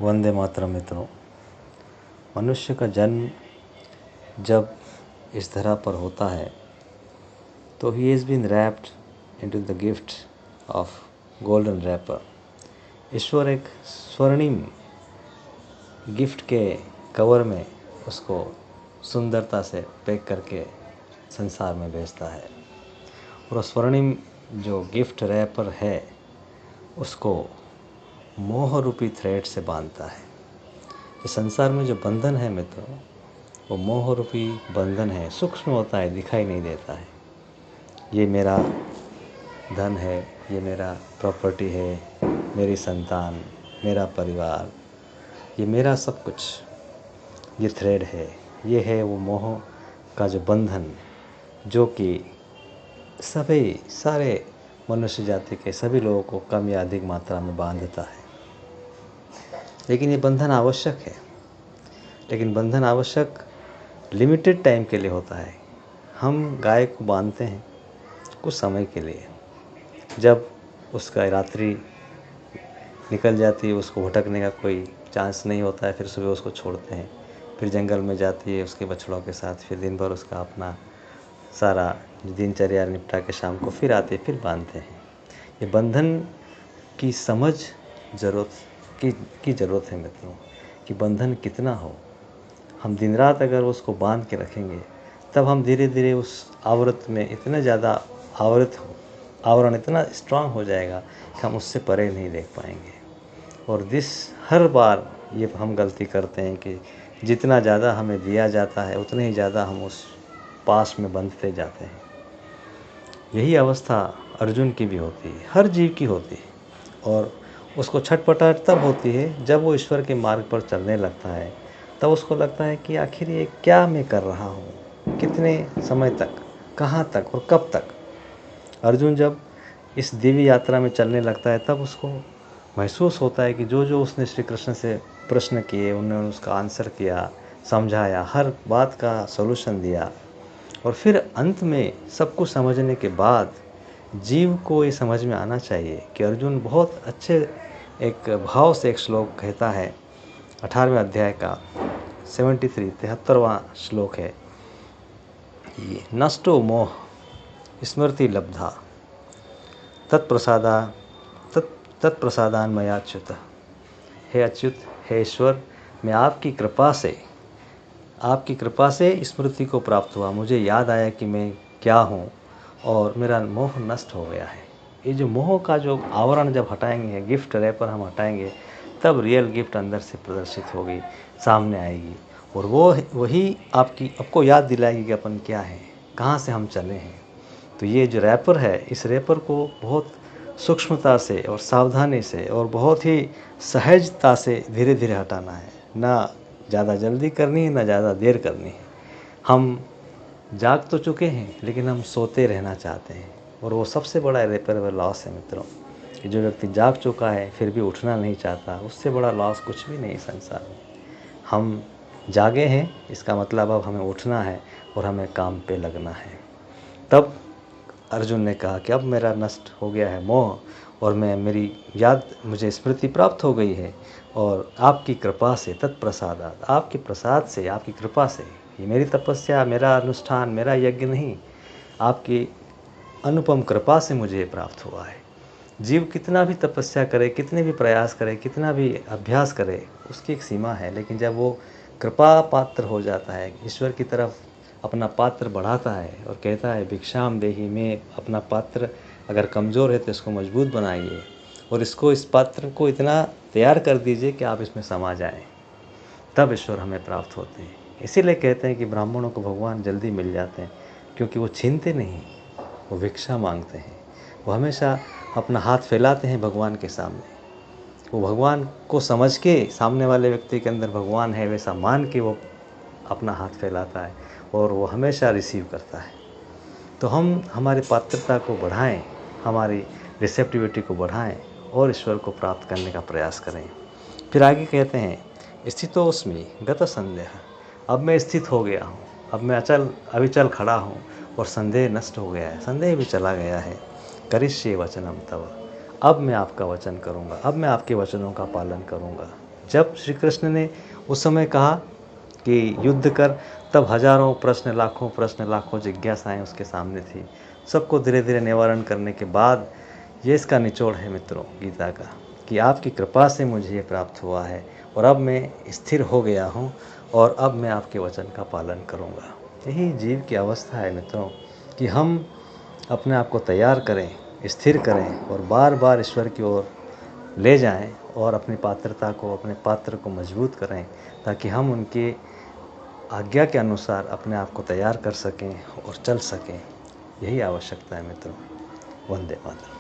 वंदे मातरम मित्रों। मनुष्य का जन्म जब इस धरा पर होता है तो he is been wrapped into the gift of golden wrapper. ईश्वर एक स्वर्णिम गिफ्ट के कवर में उसको सुंदरता से पैक करके संसार में भेजता है और स्वर्णिम जो गिफ्ट रैपर है उसको मोह रूपी थ्रेड से बांधता है। इस संसार में जो बंधन है मित्रों, वो मोह रूपी बंधन है। सूक्ष्म होता है, दिखाई नहीं देता है। ये मेरा धन है, ये मेरा प्रॉपर्टी है, मेरी संतान, मेरा परिवार, ये मेरा सब कुछ, ये थ्रेड है। ये है वो मोह का जो बंधन जो कि सारे मनुष्य जाति के सभी लोगों को कम या अधिक मात्रा में बांधता है। लेकिन ये बंधन आवश्यक है, लेकिन बंधन आवश्यक लिमिटेड टाइम के लिए होता है। हम गाय को बांधते हैं कुछ समय के लिए, जब उसका रात्रि निकल जाती है, उसको भटकने का कोई चांस नहीं होता है, फिर सुबह उसको छोड़ते हैं, फिर जंगल में जाती है उसके बछड़ों के साथ, फिर दिन भर उसका अपना सारा दिनचर्या निपटा के शाम को फिर आते, फिर बांधते हैं। ये बंधन की समझ की ज़रूरत है मित्रों, कि बंधन कितना हो। हम दिन रात अगर उसको बांध के रखेंगे तब हम धीरे धीरे उस आवृत में इतना ज़्यादा आवरण इतना स्ट्रांग हो जाएगा कि हम उससे परे नहीं देख पाएंगे। और हर बार ये हम गलती करते हैं कि जितना ज़्यादा हमें दिया जाता है उतने ही ज़्यादा हम उस पास में बंधते जाते हैं। यही अवस्था अर्जुन की भी होती है, हर जीव की होती है। और उसको छटपटाहट तब होती है जब वो ईश्वर के मार्ग पर चलने लगता है। तब उसको लगता है कि आखिर ये क्या मैं कर रहा हूँ, कितने समय तक, कहाँ तक और कब तक। अर्जुन जब इस दिव्य यात्रा में चलने लगता है तब उसको महसूस होता है कि जो जो उसने श्री कृष्ण से प्रश्न किए, उन्होंने उसका आंसर किया, समझाया, हर बात का सॉल्यूशन दिया। और फिर अंत में सब कुछ समझने के बाद जीव को ये समझ में आना चाहिए कि अर्जुन बहुत अच्छे एक भाव से एक श्लोक कहता है, 18वें अध्याय का 73वां श्लोक है, ये नष्टो मोह स्मृति लब्धा तत्प्रसादान मया अच्युत। हे अच्युत, हे ईश्वर, मैं आपकी कृपा से स्मृति को प्राप्त हुआ। मुझे याद आया कि मैं क्या हूँ और मेरा मोह नष्ट हो गया है। ये जो मोह का जो आवरण जब हटाएंगे, गिफ्ट रैपर हम हटाएंगे, तब रियल गिफ्ट अंदर से प्रदर्शित होगी, सामने आएगी। और वही आपको याद दिलाएगी कि अपन क्या है, कहाँ से हम चले हैं। तो ये जो रैपर है, इस रैपर को बहुत सूक्ष्मता से और सावधानी से और बहुत ही सहजता से धीरे धीरे हटाना है। ना ज़्यादा जल्दी करनी है, ना ज़्यादा देर करनी है। हम जाग तो चुके हैं लेकिन हम सोते रहना चाहते हैं, और वो सबसे बड़ा इरेपरेबल लॉस है मित्रों। कि जो व्यक्ति जाग चुका है फिर भी उठना नहीं चाहता, उससे बड़ा लॉस कुछ भी नहीं संसार में। हम जागे हैं, इसका मतलब अब हमें उठना है और हमें काम पे लगना है। तब अर्जुन ने कहा कि अब मेरा नष्ट हो गया है मोह, और मुझे स्मृति प्राप्त हो गई है। और आपकी कृपा से, तत्प्रसादात, आपके प्रसाद से, आपकी कृपा से, ये मेरी तपस्या, मेरा अनुष्ठान, मेरा यज्ञ नहीं, आपकी अनुपम कृपा से मुझे प्राप्त हुआ है। जीव कितना भी तपस्या करे, कितने भी प्रयास करे, कितना भी अभ्यास करे, उसकी एक सीमा है। लेकिन जब वो कृपा पात्र हो जाता है, ईश्वर की तरफ अपना पात्र बढ़ाता है और कहता है भिक्षाम देहि, में अपना पात्र अगर कमज़ोर है तो इसको मजबूत बनाइए और इस पात्र को इतना तैयार कर दीजिए कि आप इसमें समा जाएं, तब ईश्वर हमें प्राप्त होते हैं। इसीलिए कहते हैं कि ब्राह्मणों को भगवान जल्दी मिल जाते हैं, क्योंकि वो छीनते नहीं, वो भिक्षा मांगते हैं। वो हमेशा अपना हाथ फैलाते हैं भगवान के सामने। वो भगवान को समझ के, सामने वाले व्यक्ति के अंदर भगवान है वैसा मान के वो अपना हाथ फैलाता है और वो हमेशा रिसीव करता है। तो हम हमारी पात्रता को बढ़ाएं, हमारी रिसेप्टिविटी को बढ़ाएं और ईश्वर को प्राप्त करने का प्रयास करें। फिर आगे कहते हैं, स्थितोस्मि गत संदेह, अब मैं स्थित हो गया हूँ, अब मैं अविचल खड़ा हूँ और संदेह नष्ट हो गया है, संदेह भी चला गया है। करिष्ये वचनम तव, अब मैं आपका वचन करूँगा, अब मैं आपके वचनों का पालन करूँगा। जब श्री कृष्ण ने उस समय कहा कि युद्ध कर, तब हजारों प्रश्न, लाखों जिज्ञासाएं उसके सामने थी। सबको धीरे धीरे निवारण करने के बाद ये इसका निचोड़ है मित्रों गीता का, कि आपकी कृपा से मुझे ये प्राप्त हुआ है और अब मैं स्थिर हो गया हूँ और अब मैं आपके वचन का पालन करूँगा। यही जीव की अवस्था है मित्रों, कि हम अपने आप को तैयार करें, स्थिर करें और बार बार ईश्वर की ओर ले जाएं और अपनी पात्रता को, अपने पात्र को मजबूत करें, ताकि हम उनके आज्ञा के अनुसार अपने आप को तैयार कर सकें और चल सकें। यही आवश्यकता है मित्रों। वंदे मातरम।